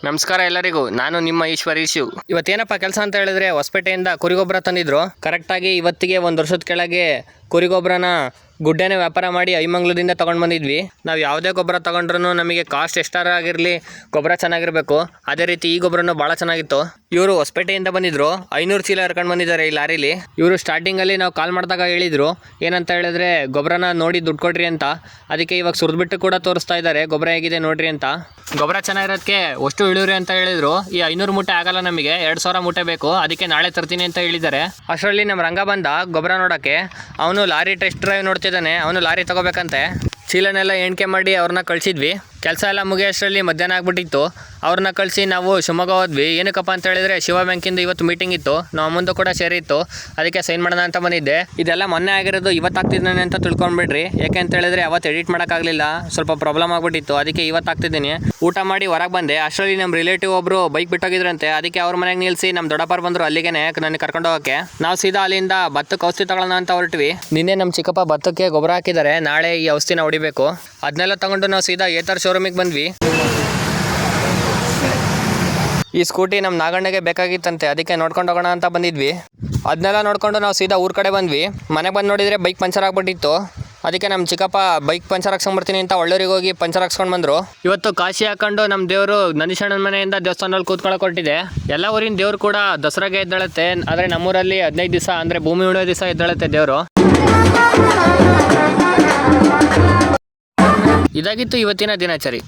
ನಮಸ್ಕಾರ ಎಲ್ಲರಿಗೂ, ನಾನು ನಿಮ್ಮ ಈಶ್ವರೀಶು. ಇವತ್ತೇನಪ್ಪ ಕೆಲಸ ಅಂತ ಹೇಳಿದ್ರೆ, ಹೊಸಪೇಟೆಯಿಂದ ಕುರಿಗೊಬ್ಬರ ತಂದಿದ್ರು. ಕರೆಕ್ಟಾಗಿ ಇವತ್ತಿಗೆ 1 ವರ್ಷದ ಕೆಳಗೆ ಕುರಿಗೊಬ್ಬರನ ಗುಡ್ಡೆನೇ ವ್ಯಾಪಾರ ಮಾಡಿ ಐಮಂಗ್ಲದಿಂದ ತೊಗೊಂಡು ಬಂದಿದ್ವಿ. ನಾವು ಯಾವುದೇ ಗೊಬ್ಬರ ತೊಗೊಂಡ್ರು ನಮಗೆ ಕಾಸ್ಟ್ ಎಷ್ಟಾರ ಆಗಿರಲಿ, ಗೊಬ್ಬರ ಚೆನ್ನಾಗಿರಬೇಕು. ಅದೇ ರೀತಿ ಈ ಗೊಬ್ಬರನೂ ಭಾಳ ಚೆನ್ನಾಗಿತ್ತು. ಇವರು ಹೊಸಪೇಟೆಯಿಂದ ಬಂದಿದ್ರು, 500 ಚೀಲ ಹರ್ಕೊಂಡು ಬಂದಿದ್ದಾರೆ ಈ ಲಾರಿಲಿ. ಇವರು ಸ್ಟಾರ್ಟಿಂಗಲ್ಲಿ ನಾವು ಕಾಲ್ ಮಾಡಿದಾಗ ಹೇಳಿದರು ಏನಂತ ಹೇಳಿದ್ರೆ, ಗೊಬ್ಬರನ ನೋಡಿ ದುಡ್ಡು ಕೊಡ್ರಿ ಅಂತ. ಅದಕ್ಕೆ ಇವಾಗ ಸುರಿದ್ಬಿಟ್ಟು ಕೂಡ ತೋರಿಸ್ತಾ ಇದ್ದಾರೆ, ಗೊಬ್ಬರ ಹೇಗಿದೆ ನೋಡ್ರಿ ಅಂತ. ಗೊಬ್ಬರ ಚೆನ್ನಾಗಿರೋದಕ್ಕೆ ಅಷ್ಟು ಇಳಿವ್ರಿ ಅಂತ ಹೇಳಿದ್ರು. ಈ 500 ಮೂಟೆ ಆಗಲ್ಲ, ನಮಗೆ 2000 ಮೂಟೆ ಬೇಕು, ಅದಕ್ಕೆ ನಾಳೆ ತರ್ತೀನಿ ಅಂತ ಹೇಳಿದ್ದಾರೆ. ಅಷ್ಟರಲ್ಲಿ ನಮ್ಮ ರಂಗ ಬಂದ ಗೊಬ್ಬರ ನೋಡೋಕ್ಕೆ. ಅವನು ಲಾರಿ ಟೆಸ್ಟ್ ಡ್ರೈವ್ ನೋಡ್ತಿದ್ದಾನೆ, ಅವನು ಲಾರಿ ತಗೋಬೇಕಂತೆ. ಚೀಲನೆಲ್ಲ ಎಣಿಕೆ ಮಾಡಿ ಅವ್ರನ್ನ ಕಳಿಸಿದ್ವಿ. ಕೆಲಸ ಎಲ್ಲ ಮುಗಿಯೋಷ್ಟರಲ್ಲಿ ಮಧ್ಯಾಹ್ನ ಆಗ್ಬಿಟ್ಟಿತ್ತು. ಅವ್ರನ್ನ ಕಳಿಸಿ ನಾವು ಶಿವಮೊಗ್ಗ ಹೋದ್ವಿ. ಏನಕ್ಕಪ್ಪ ಅಂತ ಹೇಳಿದ್ರೆ, ಶಿವ ಬ್ಯಾಂಕಿಂದ ಇವತ್ತು ಮೀಟಿಂಗ್ ಇತ್ತು, ನಮ್ಮ ಮುಂದೆ ಕೂಡ ಸೇರಿತ್ತು. ಅದಕ್ಕೆ ಸೈನ್ ಮಾಡೋಣ ಅಂತ ಬಂದಿದ್ದೆ. ಇದೆಲ್ಲ ಮೊನ್ನೆ ಆಗಿರೋದು ಇವತ್ತು ಆಗ್ತಿದ್ದಾನೆ ಅಂತ ತಿಳ್ಕೊಂಡ್ಬಿಡ್ರಿ. ಯಾಕೆ ಅಂತ ಹೇಳಿದ್ರೆ ಅವತ್ತು ಎಡಿಟ್ ಮಾಡೋಕ್ಕಾಗಲಿಲ್ಲ, ಸ್ವಲ್ಪ ಪ್ರಾಬ್ಲಮ್ ಆಗ್ಬಿಟ್ಟಿತ್ತು. ಅದಕ್ಕೆ ಇವತ್ತು ಆಗ್ತಿದ್ದೀನಿ. ಊಟ ಮಾಡಿ ಹೊರಗೆ ಬಂದೆ. ಅಷ್ಟರಲ್ಲಿ ನಮ್ಮ ರಿಲೇಟಿವ್ ಒಬ್ಬರು ಬೈಕ್ ಬಿಟ್ಟೋಗಿದ್ರಂತೆ. ಅದಕ್ಕೆ ಅವ್ರ ಮನೆಗೆ ನಿಲ್ಲಿಸಿ ನಮ್ಮ ದೊಡ್ಡಪ್ಪರು ಬಂದರು ಅಲ್ಲಿಗೆ ನನಗೆ ಕರ್ಕೊಂಡು ಹೋಗೋಕ್ಕೆ. ನಾವು ಸೀದಾ ಅಲ್ಲಿಂದ ಭತ್ತಕ್ಕೆ ಔಷಧಿ ತಗೊಳ್ಳೋಣ ಅಂತ ಹೊರಟ್ವಿ. ನಿನ್ನೆ ನಮ್ಮ ಚಿಕ್ಕಪ್ಪ ಭತ್ತಕ್ಕೆ ಗೊಬ್ಬರ ಹಾಕಿದ್ದಾರೆ, ನಾಳೆ ಈ ಔಷಧಿನ ಹೊಡಿಬೇಕು. ಅದನ್ನೆಲ್ಲ ತಗೊಂಡು ನಾವು ಸೀದಾ ಏತರ್ ಶೋರೂಮಿಗೆ ಬಂದ್ವಿ. ಈ ಸ್ಕೂಟಿ ನಮ್ಮ ನಾಗಣ್ಣಗೆ ಬೇಕಾಗಿತ್ತಂತೆ, ಅದಕ್ಕೆ ನೋಡ್ಕೊಂಡು ಹೋಗೋಣ ಅಂತ ಬಂದಿದ್ವಿ. ಅದನ್ನೆಲ್ಲ ನೋಡ್ಕೊಂಡು ನಾವು ಸೀದಾ ಊರ ಕಡೆ ಬಂದ್ವಿ. ಮನೆಗೆ ಬಂದು ನೋಡಿದರೆ ಬೈಕ್ ಪಂಚರ್ ಆಗ್ಬಿಟ್ಟಿತ್ತು. ಅದಕ್ಕೆ ನಮ್ಮ ಚಿಕ್ಕಪ್ಪ ಬೈಕ್ ಪಂಚರ್ ಹಾಕ್ಸ್ಕೊಂಡ್ಬರ್ತೀನಿ ಅಂತ ಒಳ್ಳೂರಿಗೆ ಹೋಗಿ ಪಂಚರ್ ಹಾಕ್ಸ್ಕೊಂಡು ಬಂದರು. ಇವತ್ತು ಕಾಶಿ ಹಾಕೊಂಡು ನಮ್ಮ ದೇವರು ನಂದೀಶಣ್ಣನ ಮನೆಯಿಂದ ದೇವಸ್ಥಾನದಲ್ಲಿ ಕೂತ್ಕೊಳ್ಳೋಕೆ ಕೊಟ್ಟಿದೆ. ಎಲ್ಲ ಊರಿನ ದೇವರು ಕೂಡ ದಸರಾಗೆ ಎದ್ದೇಳುತ್ತೆ, ಆದರೆ ನಮ್ಮೂರಲ್ಲಿ 15 ದಿವಸ ಅಂದರೆ ಭೂಮಿ ಉಳೋ ದಿವಸ ಎದ್ದೇಳುತ್ತೆ ದೇವರು. ಇದಾಗಿತ್ತು ಇವತ್ತಿನ ದಿನಚರಿ.